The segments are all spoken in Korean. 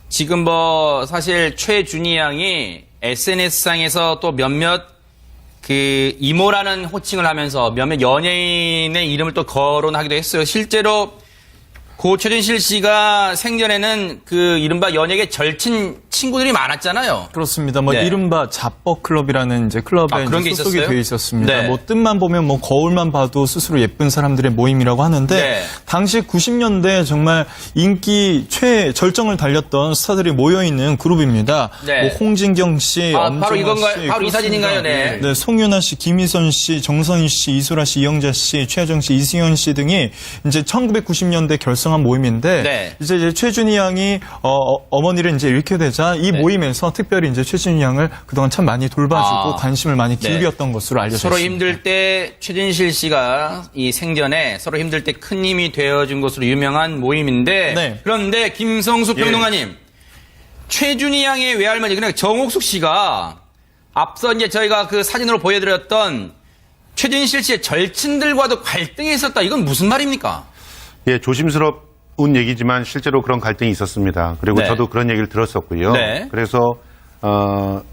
지금 사실 최준희 양이 SNS상에서 또 몇몇 이모라는 호칭을 하면서 몇몇 연예인의 이름을 또 거론하기도 했어요. 실제로 고 최준실 씨가 생전에는 이른바 연예계 절친 친구들이 많았잖아요. 그렇습니다. 네. 이른바 잡버클럽이라는 이제 클럽에 그런 게 소속이 있었어요? 되어 있었습니다. 네. 뜻만 보면 거울만 봐도 스스로 예쁜 사람들의 모임이라고 하는데 네. 당시 90년대 정말 인기 최절정을 달렸던 스타들이 모여 있는 그룹입니다. 네. 홍진경 씨, 엄정화 바로 이건가요? 씨, 바로 이 그렇습니다. 사진인가요? 네. 네, 송윤아 씨, 김희선 씨, 정선희 씨, 이소라 씨, 이영자 씨, 최하정 씨, 이승현 씨 등이 이제 1990년대 결성한 모임인데 네. 이제 최준희 양이 어머니를 이제 잃게 되자 이 모임에서 특별히 이제 최준희 양을 그동안 참 많이 돌봐주고 관심을 많이 기울였던 것으로 알려져 있습니다. 서로 힘들 때 최진실 씨가 이 생전에 서로 힘들 때 큰 힘이 되어준 것으로 유명한 모임인데 네. 그런데 김성수 평론가님 최준희 양의 외할머니 그냥 정옥숙 씨가 앞서 이제 저희가 사진으로 보여드렸던 최진실 씨의 절친들과도 갈등이 있었다. 이건 무슨 말입니까? 예, 조심스러운 얘기지만 실제로 그런 갈등이 있었습니다. 그리고 네. 저도 그런 얘기를 들었었고요. 네. 그래서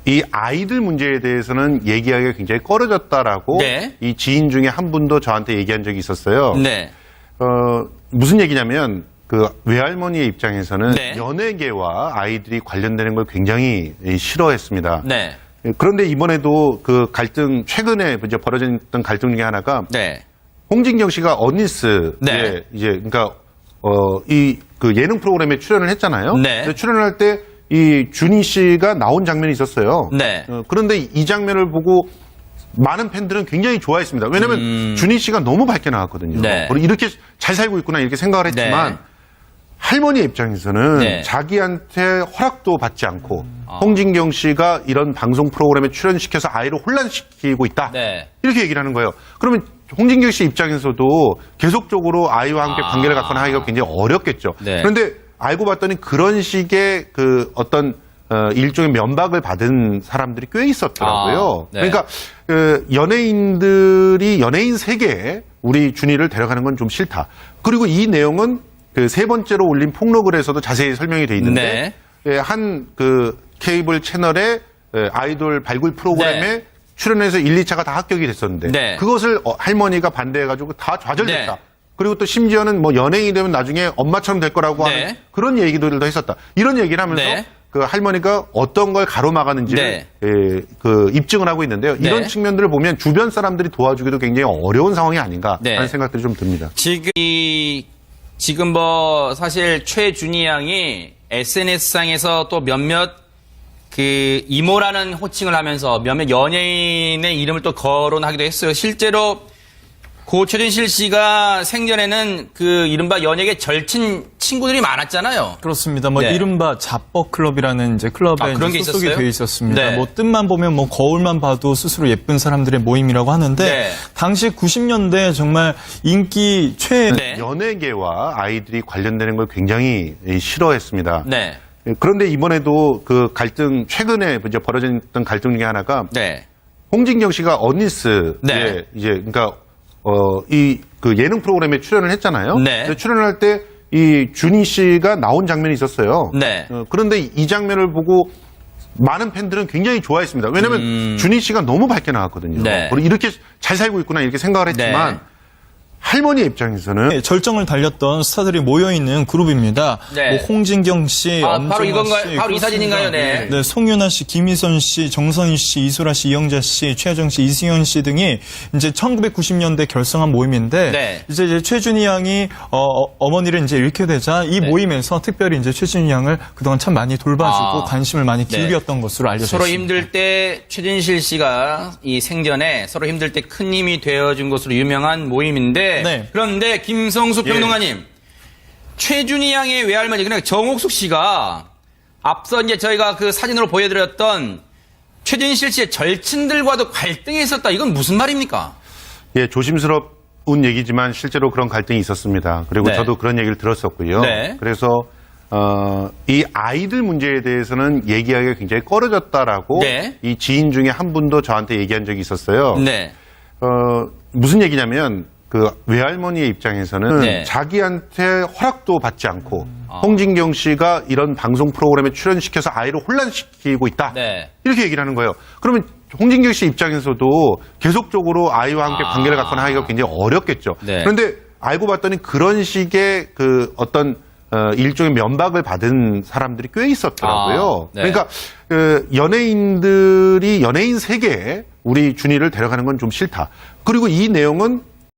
이 아이들 문제에 대해서는 얘기하기가 굉장히 꺼려졌다라고 네. 이 지인 중에 한 분도 저한테 얘기한 적이 있었어요. 네. 무슨 얘기냐면 외할머니의 입장에서는 네. 연예계와 아이들이 관련되는 걸 굉장히 싫어했습니다. 네. 그런데 이번에도 갈등 최근에 이제 벌어졌던 갈등 중에 하나가 네. 홍진경 씨가 어니스에 네. 이제 예능 프로그램에 출연을 했잖아요. 네. 근데 출연을 할 때 이 준희 씨가 나온 장면이 있었어요. 네. 그런데 이 장면을 보고 많은 팬들은 굉장히 좋아했습니다. 왜냐하면 준희 씨가 너무 밝게 나왔거든요. 네. 그리고 이렇게 잘 살고 있구나 이렇게 생각을 했지만 네. 할머니의 입장에서는 네. 자기한테 허락도 받지 않고 홍진경 씨가 이런 방송 프로그램에 출연시켜서 아이를 혼란시키고 있다. 네. 이렇게 얘기를 하는 거예요. 그러면 홍진경 씨 입장에서도 계속적으로 아이와 함께 관계를 갖거나 하기가 굉장히 어렵겠죠. 네. 그런데 알고 봤더니 그런 식의 일종의 면박을 받은 사람들이 꽤 있었더라고요. 네. 그러니까 연예인들이 연예인 세계에 우리 준이를 데려가는 건 좀 싫다. 그리고 이 내용은 세 번째로 올린 폭로글에서도 자세히 설명이 돼 있는데 한 케이블 채널의 아이돌 발굴 프로그램에 출연해서 1, 2차가 다 합격이 됐었는데 그것을 할머니가 반대해가지고 다 좌절됐다. 그리고 또 심지어는 연예인이 되면 나중에 엄마처럼 될 거라고 하는 그런 얘기들도 했었다. 이런 얘기를 하면서 할머니가 어떤 걸 가로막았는지를 입증을 하고 있는데요. 이런 측면들을 보면 주변 사람들이 도와주기도 굉장히 어려운 상황이 아닌가 하는 생각들이 좀 듭니다. 지금 사실 최준희 양이 SNS상에서 또 몇몇 이모라는 호칭을 하면서 몇몇 연예인의 이름을 또 거론하기도 했어요. 실제로 고 최준실 씨가 생전에는 이른바 연예계 절친 친구들이 많았잖아요. 그렇습니다. 이른바 잡버클럽이라는 이제 클럽에 그런 게 소속이 있었어요? 되어 있었습니다. 네. 뜻만 보면 거울만 봐도 스스로 예쁜 사람들의 모임이라고 하는데 당시 90년대 정말 인기 연예계와 아이들이 관련되는 걸 굉장히 싫어했습니다. 네. 그런데 이번에도 갈등 최근에 이제 벌어졌던 갈등 중에 하나가 홍진경 씨가 어니스에 예능 프로그램에 출연을 했잖아요. 근데 출연을 할 때 이 준희 씨가 나온 장면이 있었어요. 그런데 이 장면을 보고 많은 팬들은 굉장히 좋아했습니다. 왜냐하면 준희 씨가 너무 밝게 나왔거든요. 그리고 이렇게 잘 살고 있구나 이렇게 생각을 했지만 할머니의 입장에서는 절정을 달렸던 스타들이 모여 있는 그룹입니다. 홍진경 씨, 엄정화 바로 이건가요? 씨, 바로 이 사진인가요? 네. 네, 송윤아 씨, 김희선 씨, 정선희 씨, 이소라 씨, 이영자 씨, 최하정 씨, 이승현 씨 등이 이제 1990년대 결성한 모임인데 이제 최준희 양이 어머니를 이제 잃게 되자 이 모임에서 특별히 이제 최준희 양을 그동안 참 많이 돌봐주고 관심을 많이 기울였던 것으로 알려져 서로 있습니다. 힘들 때 최진실 씨가 이 생전에 서로 힘들 때 큰 힘이 되어준 것으로 유명한 모임인데 그런데 김성수 평론가님 최준희 양의 외할머니 그냥 정옥숙 씨가 앞서 이제 저희가 사진으로 보여드렸던 최진실 씨의 절친들과도 갈등이 있었다. 이건 무슨 말입니까? 예, 조심스러운 얘기지만 실제로 그런 갈등이 있었습니다. 그리고 저도 그런 얘기를 들었었고요. 그래서 이 아이들 문제에 대해서는 얘기하기가 굉장히 꺼려졌다라고 이 지인 중에 한 분도 저한테 얘기한 적이 있었어요. 무슨 얘기냐면 그 외할머니의 입장에서는 네. 자기한테 허락도 받지 않고 홍진경 씨가 이런 방송 프로그램에 출연시켜서 아이를 혼란시키고 있다. 네. 이렇게 얘기를 하는 거예요. 그러면 홍진경 씨 입장에서도 계속적으로 아이와 함께 관계를 갖거나 하기가 굉장히 어렵겠죠. 네. 그런데 알고 봤더니 그런 식의 그 어떤 일종의 면박을 받은 사람들이 꽤 있었더라고요. 네. 그러니까 그 연예인들이 연예인 세계에 우리 준이를 데려가는 건 좀 싫다. 그리고 이 내용은